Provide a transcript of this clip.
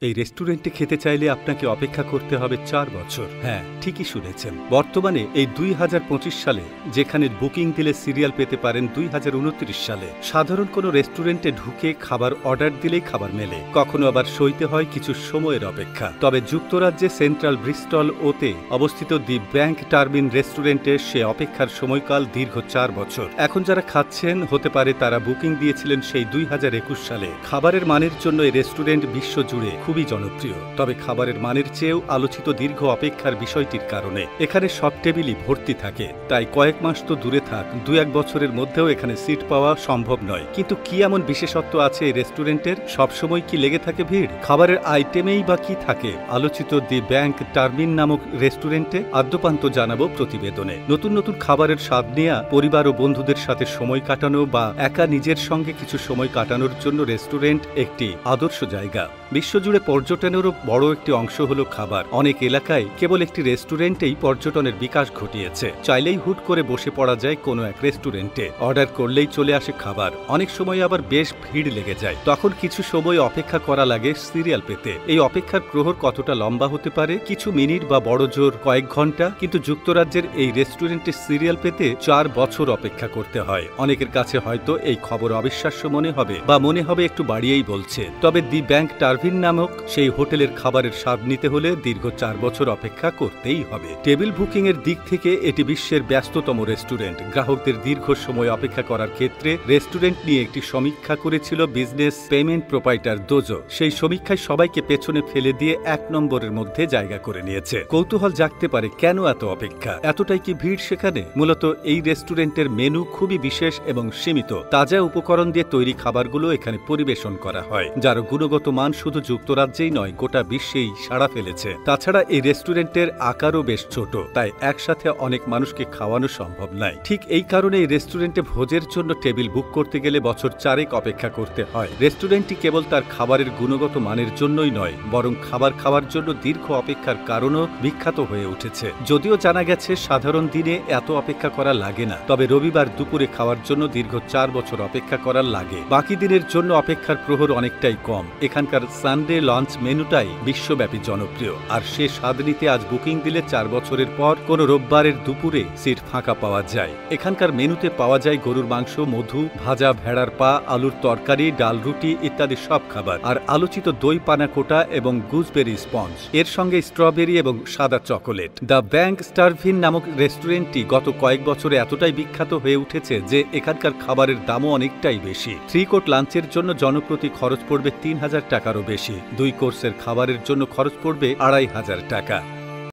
এই রেস্টুরেন্টে খেতে চাইলে আপনাকে অপেক্ষা করতে হবে ৪ বছর। হ্যাঁ, ঠিকই শুনেছেন। বর্তমানে এই ২০২৫ সালে যেখানে বুকিং দিলে সিরিয়াল পেতে পারেন ২০২৯ সালে। সাধারণ কোনো রেস্টুরেন্টে ঢুকে খাবার অর্ডার দিলেই খাবার মেলে, কখনো আবার সইতে হয় কিছু সময়ের অপেক্ষা। তবে যুক্তরাজ্যে সেন্ট্রাল ব্রিস্টল ওতে অবস্থিত দি ব্যাংক টারবিন রেস্টুরেন্টে সে অপেক্ষার সময়কাল দীর্ঘ ৪ বছর। এখন যারা খাচ্ছেন হতে পারে তারা বুকিং দিয়েছিলেন সেই ২০২১ সালে। খাবারের মানের জন্য এই রেস্টুরেন্ট বিশ্বজুড়ে খুবই জনপ্রিয়। তবে খাবারের মানের চেয়েও আলোচিত দীর্ঘ অপেক্ষার বিষয়টির কারণে এখানে সব টেবিলই ভর্তি থাকে। তাই কয়েক মাস তো দূরে থাক, ২-১ বছরের মধ্যেও এখানে সিট পাওয়া সম্ভব নয়। কিন্তু কি এমন বিশেষত্ব আছে এই রেস্টুরেন্টের? সবসময় কি লেগে থাকে ভিড়? খাবারের আইটেমেই বা কি থাকে আলোচিত দি ব্যাংক টারবিন নামক রেস্টুরেন্টে? আদ্যপান্ত জানাবো প্রতিবেদনে। নতুন নতুন খাবারের স্বাদ নেয়া, পরিবার ও বন্ধুদের সাথে সময় কাটানো বা একা নিজের সঙ্গে কিছু সময় কাটানোর জন্য রেস্টুরেন্ট একটি আদর্শ জায়গা। বিশ্বজুড়ে পর্যটনেরও বড় একটি অংশ হলো খাবার। অনেক এলাকায় কেবল একটি রেস্টুরেন্টেই পর্যটনের বিকাশ ঘটিয়েছে। চাইলেই হুট করে বসে পড়া যায় কোনো এক রেস্টুরেন্টে, অর্ডার করলেই চলে আসে খাবার। অনেক সময় আবার বেশ ভিড় লেগে যায়, তখন কিছু সময় অপেক্ষা করা লাগে সিরিয়াল পেতে। এই অপেক্ষার প্রহর কতটা লম্বা হতে পারে? কিছু মিনিট বা বড় জোর কয়েক ঘন্টা। কিন্তু যুক্তরাজ্যের এই রেস্টুরেন্টে সিরিয়াল পেতে ৪ বছর অপেক্ষা করতে হয়। অনেকের কাছে হয়তো এই খবর অবিশ্বাস্য মনে হবে বা মনে হবে একটু বাড়িয়েই বলছে। তবে দি ব্যাংক টারবিন নামক সেই হোটেলের খাবারের স্বাদ নিতে হলে দীর্ঘ ৪ বছর অপেক্ষা করতেই হবে। টেবিল বুকিং এর দিক থেকে এটি বিশ্বের ব্যস্ততম রেস্টুরেন্ট। গ্রাহকদের দীর্ঘ সময় অপেক্ষা করার ক্ষেত্রে রেস্টুরেন্ট নিয়ে একটি সমীক্ষা করেছিল বিজনেস পেমেন্ট প্রোপাইটার দোজো। সেই সমীক্ষায় সবাইকে পেছনে ফেলে দিয়ে ১ নম্বরের মধ্যে জায়গা করে নিয়েছে। কৌতূহল জাগতে পারে, কেন এত অপেক্ষা? এতটাই কি ভিড় সেখানে? মূলত এই রেস্টুরেন্টের মেনু খুবই বিশেষ এবং সীমিত। তাজা উপকরণ দিয়ে তৈরি খাবারগুলো এখানে পরিবেশন করা হয়, যার গুণগত মান শুধু যুক্তরাজ্যেই নয়, গোটা বিশ্বেই সাড়া ফেলেছে। তাছাড়া এই রেস্টুরেন্টের আকারও বেশ ছোট, তাই একসাথে অনেক মানুষকে খাওয়ানো সম্ভব নয়। ঠিক এই কারণে এই রেস্টুরেন্টে ভোজের জন্য টেবিল বুক করতে গেলে বছর ৪ অপেক্ষা করতে হয়। রেস্টুরেন্টটি কেবল তার খাবারের গুণগত মানের জন্যই নয়, বরং খাবার খাওয়ার জন্য দীর্ঘ অপেক্ষার কারণও বিখ্যাত হয়ে উঠেছে। যদিও জানা গেছে সাধারণ দিনে এত অপেক্ষা করা লাগে না, তবে রবিবার দুপুরে খাওয়ার জন্য দীর্ঘ ৪ বছর অপেক্ষা করার লাগে। বাকি দিনের জন্য অপেক্ষার প্রহর অনেকটাই কম। এখানকার সানডে লঞ্চ মেনুটাই বিশ্বব্যাপী জনপ্রিয়। আর সে স্বাদ নিতে আজ বুকিং দিলে ৪ বছরের পর কোনো রোববারের দুপুরে সিট ফাঁকা পাওয়া যায়। এখানকার মেনুতে পাওয়া যায় গরুর মাংস, মধু, ভাজা ভেড়ার পা, আলুর তরকারি, ডাল, রুটি ইত্যাদি সব খাবার। আর আলোচিত দই পানা কোটা এবং গুজবেরি স্পঞ্জ, এর সঙ্গে স্ট্রবেরি এবং সাদা চকোলেট। দ্য ব্যাংক টারবিন নামক রেস্টুরেন্টটি গত কয়েক বছরে এতটাই বিখ্যাত হয়ে উঠেছে যে এখানকার খাবারের দামও অনেকটাই বেশি। 3 কোর্স লাঞ্চের জন্য জনপ্রতি খরচ পড়বে ৩,০০০ টাকারও বেশি। 2 কোর্সের খাবারের জন্য খরচ পড়বে ২,৫০০ টাকা।